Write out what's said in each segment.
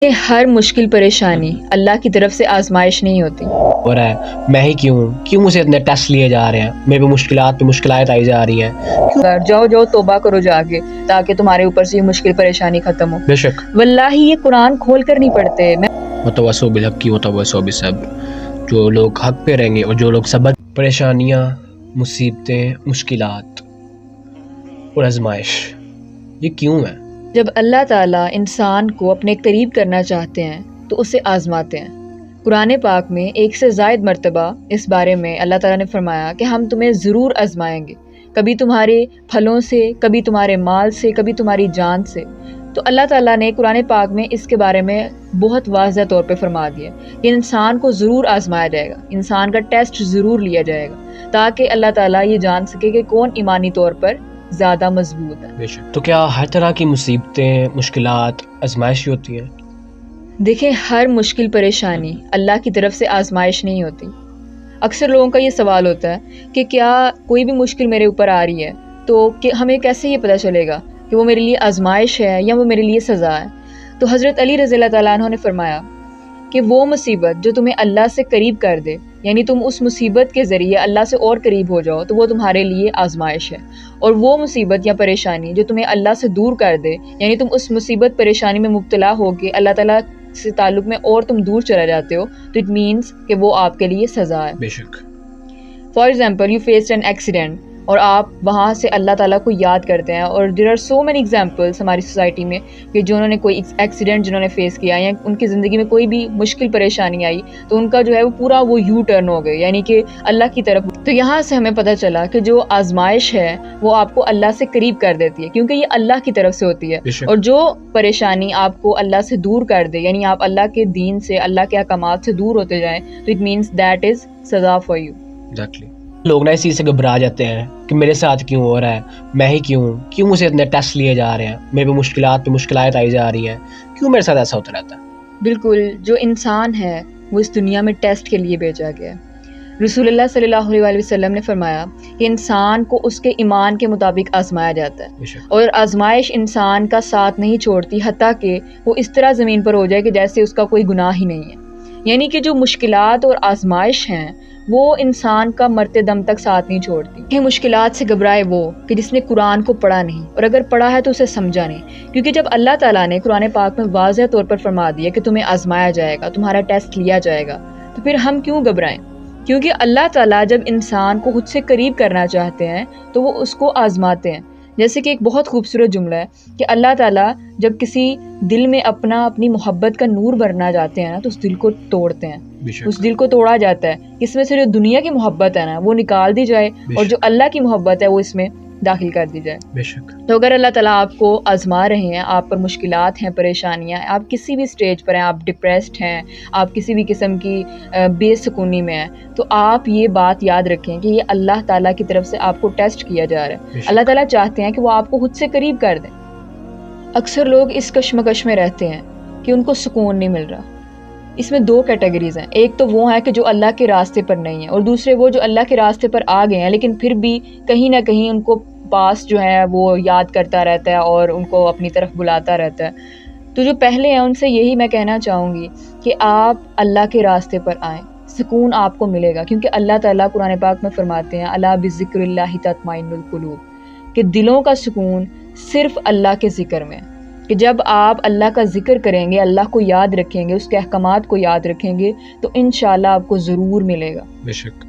کہ ہر مشکل پریشانی اللہ کی طرف سے آزمائش نہیں ہوتی۔ ہو رہا ہے میں ہی کیوں مجھے اتنے ٹیسٹ لیے جا رہے ہیں، میرے پہ مشکلات آئی جا رہی ہیں۔ جاؤ توبہ کرو جا کے، تاکہ تمہارے اوپر سے یہ مشکل پریشانی ختم ہو۔ بے شک واللہ یہ قرآن کھول کر نہیں پڑھتے۔ متوسو بالحق کی متوسو بالصبر، جو لوگ حق پہ رہیں گے اور جو لوگ صبر، پریشانیاں، مصیبتیں، مشکلات اور آزمائش یہ کیوں ہے؟ جب اللہ تعالیٰ انسان کو اپنے قریب کرنا چاہتے ہیں تو اسے آزماتے ہیں۔ قرآن پاک میں 1 سے زائد مرتبہ اس بارے میں اللہ تعالیٰ نے فرمایا کہ ہم تمہیں ضرور آزمائیں گے، کبھی تمہارے پھلوں سے، کبھی تمہارے مال سے، کبھی تمہاری جان سے۔ تو اللہ تعالیٰ نے قرآن پاک میں اس کے بارے میں بہت واضح طور پہ فرما دیا کہ انسان کو ضرور آزمایا جائے گا، انسان کا ٹیسٹ ضرور لیا جائے گا، تاکہ اللہ تعالیٰ یہ جان سکے کہ کون ایمانی طور پر زیادہ مضبوط ہے۔ بے شک۔ تو کیا ہر طرح کی مصیبتیں، مشکلات آزمائش ہی ہوتی ہیں؟ دیکھیں، ہر مشکل پریشانی اللہ کی طرف سے آزمائش نہیں ہوتی۔ اکثر لوگوں کا یہ سوال ہوتا ہے کہ کیا کوئی بھی مشکل میرے اوپر آ رہی ہے تو ہمیں کیسے یہ پتہ چلے گا کہ وہ میرے لیے آزمائش ہے یا وہ میرے لیے سزا ہے؟ تو حضرت علی رضی اللہ تعالیٰ عنہ نے فرمایا کہ وہ مصیبت جو تمہیں اللہ سے قریب کر دے، یعنی تم اس مصیبت کے ذریعے اللہ سے اور قریب ہو جاؤ، تو وہ تمہارے لیے آزمائش ہے۔ اور وہ مصیبت یا پریشانی جو تمہیں اللہ سے دور کر دے، یعنی تم اس مصیبت پریشانی میں مبتلا ہو کے اللہ تعالیٰ سے تعلق میں اور تم دور چلا جاتے ہو، تو اٹ مینس کہ وہ آپ کے لیے سزا ہے۔ بے شک۔ For example you faced an accident, اور آپ وہاں سے اللہ تعالیٰ کو یاد کرتے ہیں، اور there are so many examples ہماری سوسائٹی میں کہ جنہوں نے کوئی ایکسیڈنٹ جنہوں نے فیس کیا یا ان کی زندگی میں کوئی بھی مشکل پریشانی آئی تو ان کا جو ہے وہ پورا وہ یو ٹرن ہو گئے، یعنی کہ اللہ کی طرف۔ تو یہاں سے ہمیں پتہ چلا کہ جو آزمائش ہے وہ آپ کو اللہ سے قریب کر دیتی ہے، کیونکہ یہ اللہ کی طرف سے ہوتی ہے، اور جو پریشانی آپ کو اللہ سے دور کر دے، یعنی آپ اللہ کے دین سے، اللہ کے احکامات سے دور ہوتے جائیں، تو اٹ مینس دیٹ از سزا فار یو۔ ایگزیکٹلی۔ لوگ نا اس چیز سے گھبرا جاتے ہیں کہ میرے ساتھ کیوں ہو رہا ہے، میں ہی کیوں مجھے اتنے ٹیسٹ لیے جا رہے ہیں، میرے پہ مشکلات آئی جا رہی ہیں، کیوں میرے ساتھ ایسا ہوتا رہتا ہے؟ بالکل، جو انسان ہے وہ اس دنیا میں ٹیسٹ کے لیے بھیجا گیا ہے۔ رسول اللہ صلی اللہ علیہ وسلم نے فرمایا کہ انسان کو اس کے ایمان کے مطابق آزمایا جاتا ہے، اور آزمائش انسان کا ساتھ نہیں چھوڑتی حتیٰ کہ وہ اس طرح زمین پر ہو جائے کہ جیسے اس کا کوئی گناہ ہی نہیں ہے۔ یعنی کہ جو مشکلات اور آزمائش ہیں وہ انسان کا مرتے دم تک ساتھ نہیں چھوڑتی۔ کہ مشکلات سے گھبرائے وہ کہ جس نے قرآن کو پڑھا نہیں، اور اگر پڑھا ہے تو اسے سمجھا نہیں، کیونکہ جب اللہ تعالیٰ نے قرآن پاک میں واضح طور پر فرما دیا کہ تمہیں آزمایا جائے گا، تمہارا ٹیسٹ لیا جائے گا، تو پھر ہم کیوں گھبرائیں؟ کیونکہ اللہ تعالیٰ جب انسان کو خود سے قریب کرنا چاہتے ہیں تو وہ اس کو آزماتے ہیں۔ جیسے کہ ایک بہت خوبصورت جملہ ہے کہ اللہ تعالیٰ جب کسی دل میں اپنی محبت کا نور بھرنا چاہتے ہیں نا تو اس دل کو توڑتے ہیں، اس دل کو توڑا جاتا ہے، اس میں سے جو دنیا کی محبت ہے نا وہ نکال دی جائے اور جو اللہ کی محبت ہے وہ اس میں داخل کر دی جائے۔ بے شک۔ تو اگر اللہ تعالیٰ آپ کو آزما رہے ہیں، آپ پر مشکلات ہیں، پریشانیاں ہیں، آپ کسی بھی سٹیج پر ہیں، آپ ڈپریسڈ ہیں، آپ کسی بھی قسم کی بے سکونی میں ہیں، تو آپ یہ بات یاد رکھیں کہ یہ اللہ تعالیٰ کی طرف سے آپ کو ٹیسٹ کیا جا رہا ہے۔ اللہ تعالیٰ چاہتے ہیں کہ وہ آپ کو خود سے قریب کر دیں۔ اکثر لوگ اس کشمکش میں رہتے ہیں کہ ان کو سکون نہیں مل رہا۔ اس میں 2 کیٹیگریز ہیں، ایک تو وہ ہیں کہ جو اللہ کے راستے پر نہیں ہیں، اور دوسرے وہ جو اللہ کے راستے پر آ گئے ہیں لیکن پھر بھی کہیں نہ کہیں ان کو پاس جو ہے وہ یاد کرتا رہتا ہے اور ان کو اپنی طرف بلاتا رہتا ہے۔ تو جو پہلے ہیں ان سے یہی میں کہنا چاہوں گی کہ آپ اللہ کے راستے پر آئیں، سکون آپ کو ملے گا، کیونکہ اللہ تعالیٰ قرآن پاک میں فرماتے ہیں الا بذکر اللہ تطمئن القلوب، کہ دلوں کا سکون صرف اللہ کے ذکر میں ہے، کہ جب آپ اللہ کا ذکر کریں گے، اللہ کو یاد رکھیں گے، اس کے احکامات کو یاد رکھیں گے تو انشاءاللہ آپ کو ضرور ملے گا۔ بے شک۔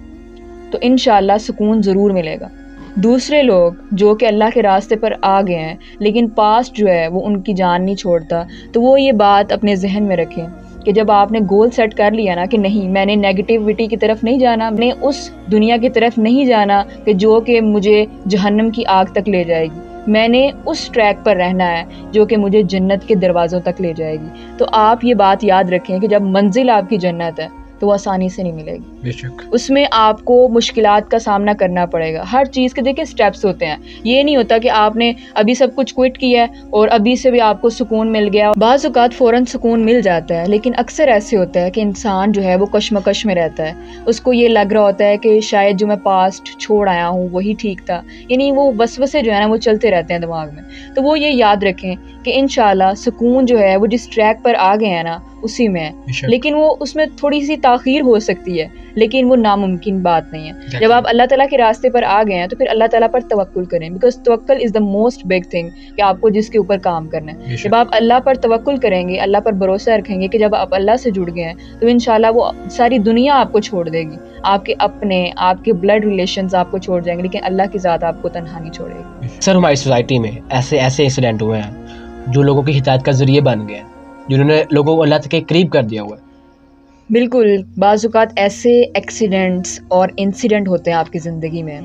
تو انشاءاللہ سکون ضرور ملے گا۔ دوسرے لوگ جو کہ اللہ کے راستے پر آ گئے ہیں لیکن پاسٹ جو ہے وہ ان کی جان نہیں چھوڑتا، تو وہ یہ بات اپنے ذہن میں رکھیں کہ جب آپ نے گول سیٹ کر لیا نا کہ نہیں، میں نے نیگیٹیوٹی کی طرف نہیں جانا، میں نے اس دنیا کی طرف نہیں جانا کہ جو کہ مجھے جہنم کی آگ تک لے جائے گی، میں نے اس ٹریک پر رہنا ہے جو کہ مجھے جنت کے دروازوں تک لے جائے گی، تو آپ یہ بات یاد رکھیں کہ جب منزل آپ کی جنت ہے تو وہ آسانی سے نہیں ملے گی. بے شک. اس میں آپ کو مشکلات کا سامنا کرنا پڑے گا. ہر چیز کے دیکھیں اسٹیپس ہوتے ہیں. یہ نہیں ہوتا کہ آپ نے ابھی سب کچھ کوئٹ کیا ہے اور ابھی سے بھی آپ کو سکون مل گیا. بعض اوقات فوراً سکون مل جاتا ہے، لیکن اکثر ایسے ہوتا ہے کہ انسان جو ہے وہ کشمکش میں رہتا ہے. اس کو یہ لگ رہا ہوتا ہے کہ شاید جو میں پاسٹ چھوڑ آیا ہوں وہی ٹھیک تھا. یعنی وہ وسوسے جو ہے نا وہ چلتے رہتے ہیں دماغ میں. تو وہ یہ یاد رکھیں کہ انشاءاللہ سکون جو ہے وہ جس ٹریک پر آ گئے ہیں نا اسی میں ہے. لیکن وہ اس میں تھوڑی سی تاخیر ہو سکتی ہے، لیکن وہ ناممکن بات نہیں ہے. جب آپ اللہ تعالیٰ کے راستے پر آ گئے ہیں تو پھر اللہ تعالیٰ پر توکل کریں، بیکاز توکل از دا موسٹ بگ تھنگ کہ آپ کو جس کے اوپر کام کرنا ہے. جب آپ اللہ پر توکل کریں گے، اللہ پر بھروسہ رکھیں گے کہ جب آپ اللہ سے جڑ گئے ہیں تو انشاءاللہ وہ ساری دنیا آپ کو چھوڑ دے گی. آپ کے اپنے، آپ کے بلڈ ریلیشنز آپ کو چھوڑ جائیں گے، لیکن اللہ کی ذات آپ کو تنہا نہیں چھوڑے گی. سر ہماری سوسائٹی میں ایسے انسیڈنٹ ہوئے ہیں جو لوگوں کی ہدایت کا ذریعہ بن گئے ہیں، جنہوں نے لوگوں کو اللہ تک کے قریب کر دیا ہوا ہے. بالکل. بعض اوقات ایسے ایکسیڈنٹس اور انسیڈنٹ ہوتے ہیں آپ کی زندگی میں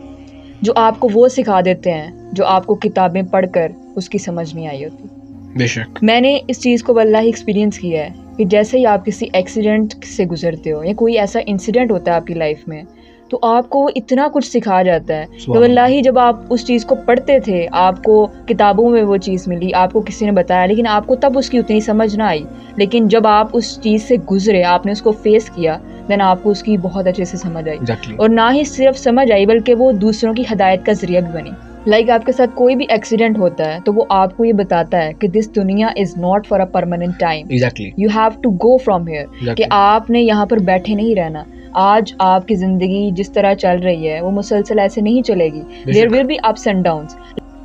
جو آپ کو وہ سکھا دیتے ہیں جو آپ کو کتابیں پڑھ کر اس کی سمجھ نہیں آئی ہوتی. بے شک. میں نے اس چیز کو واللہ ایکسپیرینس کیا ہے کہ جیسے ہی آپ کسی ایکسیڈنٹ سے گزرتے ہو یا کوئی ایسا انسیڈنٹ ہوتا ہے آپ کی لائف میں تو آپ کو اتنا کچھ سکھا جاتا ہے کہ واللہ جب آپ اس چیز کو پڑھتے تھے، آپ کو کتابوں میں وہ چیز ملی، آپ کو کسی نے بتایا، لیکن آپ کو تب اس کی اتنی سمجھ نہ آئی. لیکن جب آپ اس چیز سے گزرے، آپ نے اس کو فیس کیا، دین آپ کو اس کی بہت اچھے سے سمجھ آئی. اور نہ ہی صرف سمجھ آئی بلکہ وہ دوسروں کی ہدایت کا ذریعہ بھی بنی. لائک آپ کے ساتھ کوئی بھی ایکسیڈنٹ ہوتا ہے تو وہ آپ کو یہ بتاتا ہے کہ دس دنیا is not for a permanent time. You have to go from here. کہ آپ نے یہاں پر بیٹھے نہیں رہنا. آج آپ کی زندگی جس طرح چل رہی ہے وہ مسلسل ایسے نہیں چلے گی. There will be ups and downs.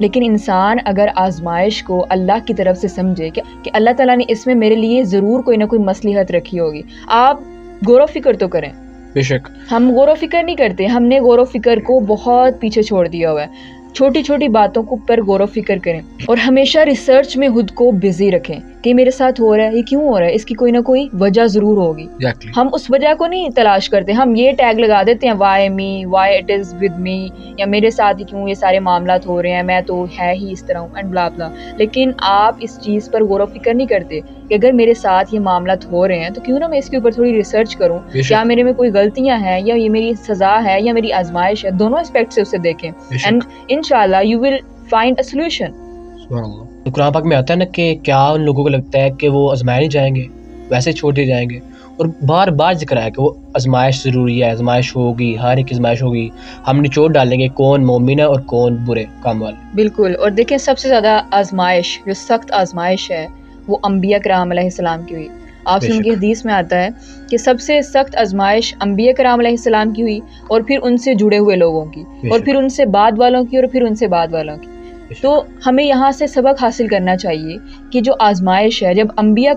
لیکن انسان اگر آزمائش کو اللہ کی طرف سے سمجھے کہ اللہ تعالیٰ نے اس میں میرے لیے ضرور کوئی نہ کوئی مصلحت رکھی ہوگی. آپ غور و فکر تو کریں. بے شک. ہم غور و فکر نہیں کرتے. ہم نے غور و فکر کو بہت پیچھے چھوڑ دیا ہوا ہے. چھوٹی چھوٹی باتوں کو پر غور و فکر کریں اور ہمیشہ ریسرچ میں خود کو بزی رکھیں کہ میرے ساتھ ہو رہا ہے، یہ کیوں ہو رہا ہے، اس کی کوئی نہ کوئی وجہ ضرور ہوگی. ہم اس وجہ کو نہیں تلاش کرتے. ہم یہ ٹیگ لگا دیتے ہیں Y me, why it is with me, یا میرے ساتھ ہی کیوں یہ سارے معاملات ہو رہے ہیں، میں تو ہے ہی اس طرح ہوں اینڈ بلا بلا. لیکن آپ اس چیز پر غور و فکر نہیں کرتے کہ اگر میرے ساتھ یہ معاملات ہو رہے ہیں تو کیوں نہ میں اس کے اوپر تھوڑی ریسرچ کروں، کیا میرے میں کوئی غلطیاں ہیں یا یہ میری سزا ہے یا میری آزمائش ہے. دونوں اسپیکٹ سے اسے دیکھیں اینڈ انشاءاللہ you will find a solution. تو قرآن پاک میں آتا ہے نا کہ کیا ان لوگوں کو لگتا ہے کہ وہ آزمائے نہیں جائیں گے، ویسے چھوڑے جائیں گے. اور بار بار ذکر ہے کہ وہ آزمائش ضروری ہے، آزمائش ہوگی، ہر ایک آزمائش ہوگی. ہم نچوڑ ڈالیں گے کون مومن ہے اور کون برے کام والے. بالکل. اور دیکھیں سب سے زیادہ آزمائش، جو سخت آزمائش ہے وہ انبیاء کرام علیہ السلام کی ہوئی. آپ سن کے حدیث میں آتا ہے کہ سب سے سخت آزمائش انبیاء کرام علیہ السلام کی ہوئی، اور پھر ان سے جڑے ہوئے لوگوں کی، اور پھر ان سے بعد والوں کی، اور پھر ان سے بعد والوں کی. تو ہمیں یہاں سے سبق حاصل کرنا چاہیے کہ جو آزمائش ہے، جب انبیاء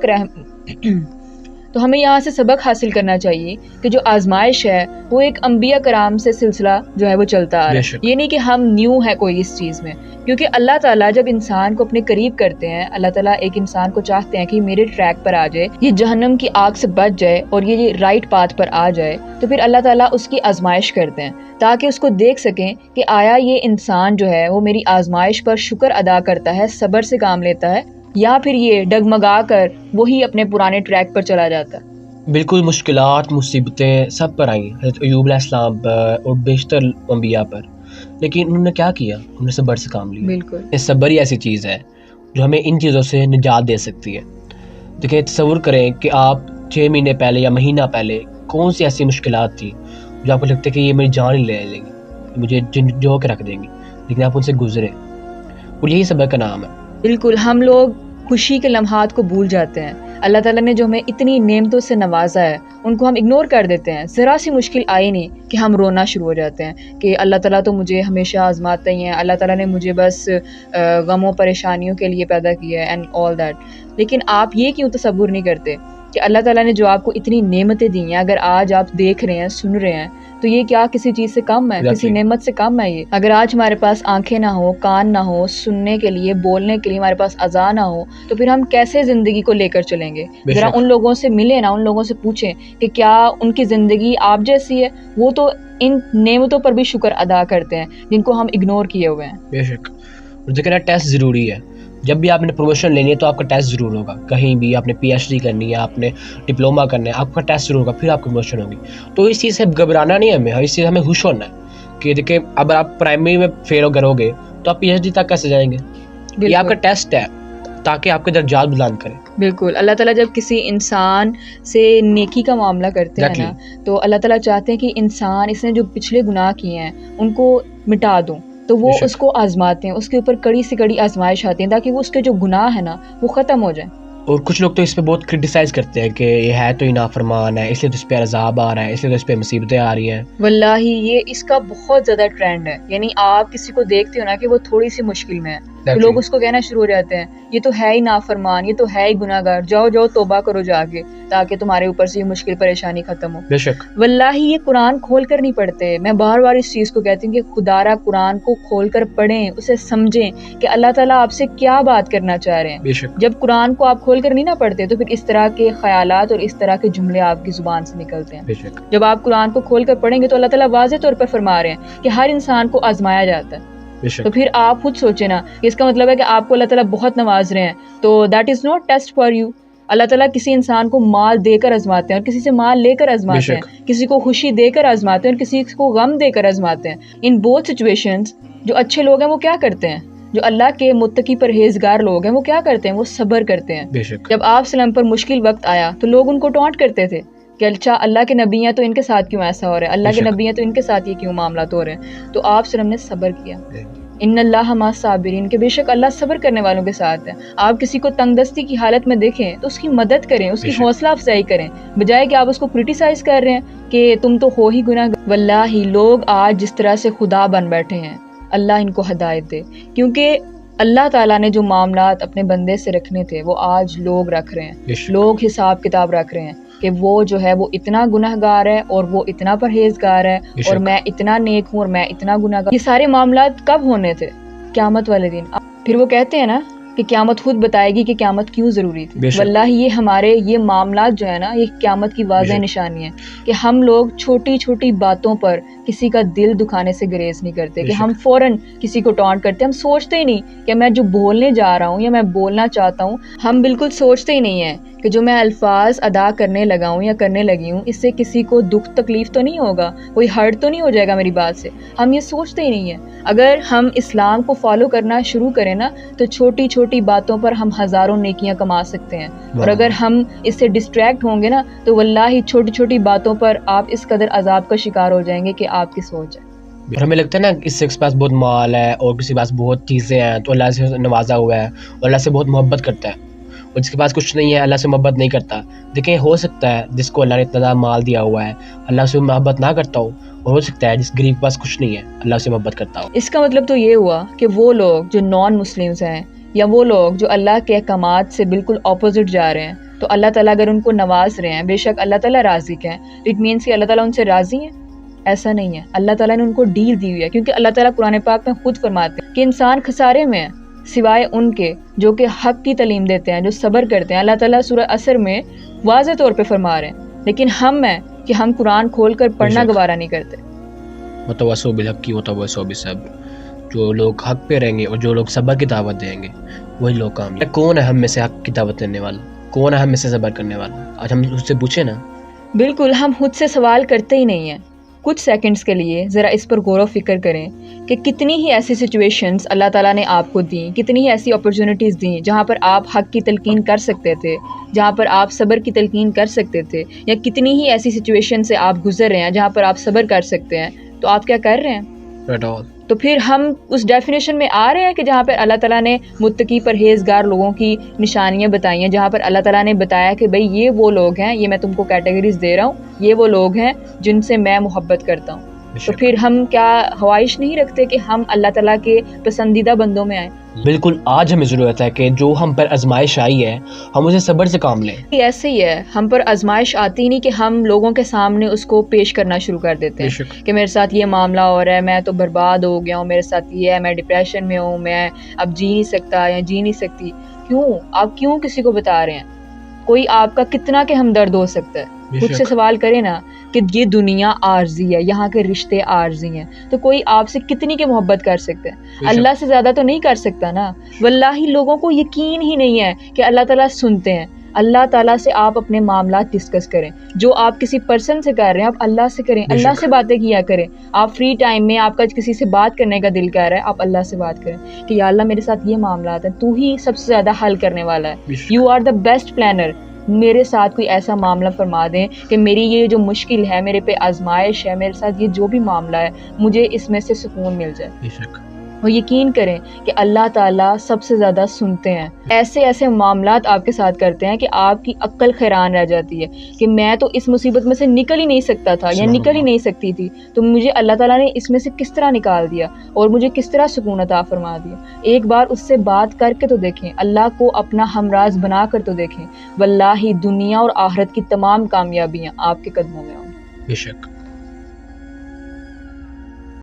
تو ہمیں یہاں سے سبق حاصل کرنا چاہیے کہ جو آزمائش ہے وہ ایک انبیاء کرام سے سلسلہ جو ہے وہ چلتا آ رہا ہے. یہ نہیں کہ ہم نیو ہے کوئی اس چیز میں، کیونکہ اللہ تعالیٰ جب انسان کو اپنے قریب کرتے ہیں، اللہ تعالیٰ ایک انسان کو چاہتے ہیں کہ میرے ٹریک پر آ جائے، یہ جہنم کی آگ سے بچ جائے اور یہ رائٹ پاتھ پر آ جائے، تو پھر اللہ تعالیٰ اس کی آزمائش کرتے ہیں تاکہ اس کو دیکھ سکیں کہ آیا یہ انسان جو ہے وہ میری آزمائش پر شکر ادا کرتا ہے، صبر سے کام لیتا ہے، یا پھر یہ ڈگمگا کر وہی اپنے پرانے ٹریک پر چلا جاتا ہے. بالکل. مشکلات، مصیبتیں سب پر آئیں، حضرت ایوب علیہ السلام پر اور بیشتر انبیاء پر، لیکن انہوں نے کیا کیا؟ انہوں نے صبر سے کام لیا. بالکل. یہ صبر ہی ایسی چیز ہے جو ہمیں ان چیزوں سے نجات دے سکتی ہے. دیکھیں، تصور کریں کہ آپ 6 مہینے پہلے یا مہینہ پہلے کون سی ایسی مشکلات تھی جو آپ کو لگتا ہے کہ یہ میری جان ہی لے لیں گی، مجھے جو کے رکھ دیں گی، لیکن آپ ان سے گزرے، اور یہی صبر کا نام ہے. بالکل. ہم لوگ خوشی کے لمحات کو بھول جاتے ہیں. اللہ تعالیٰ نے جو ہمیں اتنی نعمتوں سے نوازا ہے ان کو ہم اگنور کر دیتے ہیں. ذرا سی مشکل آئی نہیں کہ ہم رونا شروع ہو جاتے ہیں کہ اللہ تعالیٰ تو مجھے ہمیشہ آزماتے ہی ہیں، اللہ تعالیٰ نے مجھے بس غموں پریشانیوں کے لیے پیدا کیا ہے اینڈ آل دیٹ. لیکن آپ یہ کیوں تصور نہیں کرتے کہ اللہ تعالیٰ نے جو آپ کو اتنی نعمتیں دی ہیں، اگر آج آپ دیکھ رہے ہیں، سن رہے ہیں، تو یہ کیا کسی چیز سے کم ہے؟ کسی نعمت سے کم ہے یہ؟ اگر آج ہمارے پاس آنکھیں نہ ہو، کان نہ ہو، سننے کے لیے، بولنے کے لیے ہمارے پاس اذا نہ ہو، تو پھر ہم کیسے زندگی کو لے کر چلیں گے؟ ذرا ان لوگوں سے ملیں نا، ان لوگوں سے پوچھیں کہ کیا ان کی زندگی آپ جیسی ہے؟ وہ تو ان نعمتوں پر بھی شکر ادا کرتے ہیں جن کو ہم اگنور کیے ہوئے ہیں. بے شک. اور دیکھنا ٹیسٹ ضروری ہے. جب بھی آپ نے پروموشن لینی ہے تو آپ کا ٹیسٹ ضرور ہوگا، کہیں بھی آپ نے پی ایچ ڈی کرنی ہے، آپ نے ڈپلوما کرنا ہے، آپ کا ٹیسٹ ضرور ہوگا، پھر آپ کی پروموشن ہوگی. تو اس چیز سے گھبرانا نہیں ہے ہمیں، اس چیز ہمیں خوش ہونا ہے کہ دیکھیں اگر آپ پرائمری میں فیل کرو گے تو آپ پی ایچ ڈی تک کیسے جائیں گے. یہ آپ کا ٹیسٹ ہے تاکہ آپ کے درجات بلند کریں. بالکل. اللہ تعالیٰ جب کسی انسان سے نیکی کا معاملہ کرتے ہیں نا تو اللہ تعالیٰ چاہتے ہیں کہ انسان اس نے جو پچھلے گناہ کیے ہیں ان کو مٹا دوں، تو وہ اس کو آزماتے ہیں، اس کے اوپر کڑی سے کڑی آزمائش آتی ہیں تاکہ وہ اس کے جو گناہ ہے نا وہ ختم ہو جائیں. اور کچھ لوگ تو اس پہ بہت کرٹیسائز کرتے ہیں کہ یہ ہے تو ہی نافرمان ہے، اس لیے تو اس پہ عذاب آ رہا ہے، اس لیے تو اس پہ مصیبتیں آ رہی ہیں. واللہ یہ اس کا بہت زیادہ ٹرینڈ ہے. یعنی آپ کسی کو دیکھتے ہو نا کہ وہ تھوڑی سی مشکل میں ہے تو لوگ اس کو کہنا شروع ہو جاتے ہیں یہ تو ہے ہی نافرمان، یہ تو ہے ہی گناہ گار، جاؤ جاؤ توبہ کرو جا کے تاکہ تمہارے اوپر سے یہ مشکل پریشانی ختم ہو. بے شک واللہ یہ قرآن کھول کر نہیں پڑھتے. میں بار بار اس چیز کو کہتی ہوں کہ خدا را قرآن کو کھول کر پڑھیں، اسے سمجھیں کہ اللہ تعالیٰ آپ سے کیا بات کرنا چاہ رہے ہیں. جب قرآن کو آپ کھول کر نہیں نہ پڑھتے تو پھر اس طرح کے خیالات اور اس طرح کے جملے آپ کی زبان سے نکلتے ہیں. جب آپ قرآن کو کھول کر پڑھیں گے تو اللہ تعالیٰ واضح طور پر فرما رہے ہیں کہ ہر انسان کو آزمایا جاتا ہے. تو پھر آپ خود سوچیں نا کہ اس کا مطلب ہے کہ آپ کو اللہ تعالیٰ بہت نواز رہے ہیں، تو that is not test for you. اللہ تعالیٰ کسی انسان کو مال دے کر آزماتے ہیں اور کسی سے مال لے کر آزماتے ہیں، کسی کو خوشی دے کر آزماتے ہیں اور کسی کو غم دے کر آزماتے ہیں. ان بوتھ سچویشنز جو اچھے لوگ ہیں وہ کیا کرتے ہیں، جو اللہ کے متقی پرہیزگار لوگ ہیں وہ کیا کرتے ہیں، وہ صبر کرتے ہیں. جب آپ سلم پر مشکل وقت آیا تو لوگ ان کو ٹونٹ کرتے تھے کہ اچھا اللہ کے نبی ہیں تو ان کے ساتھ کیوں ایسا ہو رہا ہے، اللہ کے نبی ہیں تو ان کے ساتھ یہ کیوں معاملات ہو رہے ہیں. تو آپ سلم نے صبر کیا. ان اللہ مع الصابرین، کہ بے شک اللہ صبر کرنے والوں کے ساتھ ہے. آپ کسی کو تنگ دستی کی حالت میں دیکھیں تو اس کی مدد کریں، اس کی حوصلہ افزائی کریں، بجائے کہ آپ اس کو کرٹیسائز کر رہے ہیں کہ تم تو ہو ہی گناہ. واللہ لوگ آج جس طرح سے خدا بن بیٹھے ہیں اللہ ان کو ہدایت دے، کیونکہ اللہ تعالیٰ نے جو معاملات اپنے بندے سے رکھنے تھے وہ آج لوگ رکھ رہے ہیں. لوگ حساب کتاب رکھ رہے ہیں کہ وہ جو ہے وہ اتنا گناہ گار ہے اور وہ اتنا پرہیزگار ہے اور میں اتنا نیک ہوں اور میں اتنا گناہ گار. یہ سارے معاملات کب ہونے تھے؟ قیامت والے دن. پھر وہ کہتے ہیں نا کہ قیامت خود بتائے گی کہ قیامت کیوں ضروری تھی. واللہ یہ معاملات جو ہے نا یہ قیامت کی واضح نشانی ہے کہ ہم لوگ چھوٹی چھوٹی باتوں پر کسی کا دل دکھانے سے گریز نہیں کرتے، کہ ہم فوراً کسی کو ٹانٹ کرتے. ہم سوچتے ہی نہیں کہ میں جو بولنے جا رہا ہوں یا میں بولنا چاہتا ہوں، ہم بالکل سوچتے ہی نہیں ہیں کہ جو میں الفاظ ادا کرنے لگا ہوں یا کرنے لگی ہوں اس سے کسی کو دکھ تکلیف تو نہیں ہوگا، کوئی ہرٹ تو نہیں ہو جائے گا میری بات سے. ہم یہ سوچتے ہی نہیں ہیں. اگر ہم اسلام کو فالو کرنا شروع کریں نا تو چھوٹی چھوٹی باتوں پر ہم ہزاروں نیکیاں کما سکتے ہیں. اور اگر ہم اس سے ڈسٹریکٹ ہوں گے نا تو واللہ چھوٹی چھوٹی باتوں پر آپ اس قدر عذاب کا شکار ہو جائیں گے کہ آپ کی سوچ ہے. ہمیں لگتا ہے نا اس سے پاس بہت مال ہے اور کسی کے پاس بہت چیزیں ہیں تو اللہ سے نوازا ہوا ہے اور اللہ سے بہت محبت کرتا ہے، اور جس کے پاس کچھ نہیں ہے اللہ سے محبت نہیں کرتا. دیکھیں ہو سکتا ہے جس کو اللہ نے اتنا زیادہ مال دیا ہوا ہے اللہ سے محبت نہ کرتا ہو، اور ہو سکتا ہے جس غریب کے پاس کچھ نہیں ہے اللہ سے محبت کرتا ہو. اس کا مطلب تو یہ ہوا کہ وہ لوگ جو نان مسلمز ہیں یا وہ لوگ جو اللہ کے احکامات سے بالکل اپوزٹ جا رہے ہیں تو اللہ تعالیٰ اگر ان کو نواز رہے ہیں، بے شک اللہ تعالیٰ راضی ہیں، اٹ مینس کہ اللہ تعالیٰ ان سے راضی ہیں. ایسا نہیں ہے. اللہ تعالیٰ نے ان کو ڈیل دی ہوئی ہے، کیونکہ اللہ تعالیٰ قرآن پاک میں خود فرماتے ہیں کہ انسان خسارے میں ہے سوائے ان کے جو کہ حق کی تعلیم دیتے ہیں، جو صبر کرتے ہیں. اللہ تعالیٰ سورہ عصر میں واضح طور پہ فرما رہے ہیں، لیکن ہم ہیں کہ ہم قرآن کھول کر پڑھنا گوارا نہیں کرتے. متواصو بالحق کی متواصو بالصبر. جو لوگ حق پہ رہیں گے اور جو لوگ صبر کی دعوت دیں گے وہی لوگ کامیاب. کون ہے ہم میں سے حق کی دعوت دینے والا؟ کون ہے ہم میں سے صبر کرنے والا؟ آج ہم اس سے پوچھیں نا. بالکل ہم خود سے سوال کرتے ہی نہیں ہیں. کچھ سیکنڈز کے لیے ذرا اس پر غور و فکر کریں کہ کتنی ہی ایسی سچویشنز اللہ تعالیٰ نے آپ کو دیں، کتنی ہی ایسی اپرچونٹیز دیں جہاں پر آپ حق کی تلقین کر سکتے تھے، جہاں پر آپ صبر کی تلقین کر سکتے تھے، یا کتنی ہی ایسی سچویشن سے آپ گزر رہے ہیں جہاں پر آپ صبر کر سکتے ہیں، تو آپ کیا کر رہے ہیں؟ تو پھر ہم اس ڈیفینیشن میں آ رہے ہیں کہ جہاں پر اللہ تعالیٰ نے متقی پرہیزگار لوگوں کی نشانیاں بتائی ہیں، جہاں پر اللہ تعالیٰ نے بتایا کہ بھئی یہ وہ لوگ ہیں، یہ میں تم کو کیٹیگریز دے رہا ہوں، یہ وہ لوگ ہیں جن سے میں محبت کرتا ہوں. تو پھر ہم کیا خواہش نہیں رکھتے کہ ہم اللہ تعالیٰ کے پسندیدہ بندوں میں آئیں؟ بالکل. آج ہمیں ضرورت ہے کہ جو ہم پر آزمائش آئی ہے ہم اسے صبر سے کام لیں. ایسے ہی ہے، ہم پر آزمائش آتی نہیں کہ ہم لوگوں کے سامنے اس کو پیش کرنا شروع کر دیتے ہیں کہ میرے ساتھ یہ معاملہ ہو رہا ہے، میں تو برباد ہو گیا ہوں، میرے ساتھ یہ ہے، میں ڈپریشن میں ہوں، میں اب جی نہیں سکتا یا جی نہیں سکتی. کیوں؟ آپ کیوں کسی کو بتا رہے ہیں؟ کوئی آپ کا کتنا کہ ہمدرد ہو سکتا ہے، خود سے سوال کریں نا کہ یہ دنیا عارضی ہے، یہاں کے رشتے عارضی ہیں، تو کوئی آپ سے کتنی کی محبت کر سکتے ہیں؟ اللہ سے زیادہ تو نہیں کر سکتا نا۔ واللہ لوگوں کو یقین ہی نہیں ہے کہ اللہ تعالیٰ سنتے ہیں۔ اللہ تعالیٰ سے آپ اپنے معاملات ڈسکس کریں، جو آپ کسی پرسن سے کر رہے ہیں آپ اللہ سے کریں، اللہ سے باتیں کیا کریں۔ آپ فری ٹائم میں آپ کا کسی سے بات کرنے کا دل کر رہا ہے، آپ اللہ سے بات کریں کہ یا اللہ میرے ساتھ یہ معاملات ہیں، تو ہی سب سے زیادہ حل کرنے والا ہے، you are the best planner. میرے ساتھ کوئی ایسا معاملہ فرما دیں کہ میری یہ جو مشکل ہے، میرے پہ آزمائش ہے، میرے ساتھ یہ جو بھی معاملہ ہے، مجھے اس میں سے سکون مل جائے۔ اور یقین کریں کہ اللہ تعالیٰ سب سے زیادہ سنتے ہیں۔ ایسے ایسے معاملات آپ کے ساتھ کرتے ہیں کہ آپ کی عقل حیران رہ جاتی ہے کہ میں تو اس مصیبت میں سے نکل ہی نہیں سکتا تھا یا نکل ہی نہیں سکتی تھی، تو مجھے اللہ تعالیٰ نے اس میں سے کس طرح نکال دیا اور مجھے کس طرح سکون عطا فرما دیا۔ ایک بار اس سے بات کر کے تو دیکھیں، اللہ کو اپنا ہمراز بنا کر تو دیکھیں، واللہ دنیا اور آخرت کی تمام کامیابیاں آپ کے قدموں میں ہوں۔ بے شک۔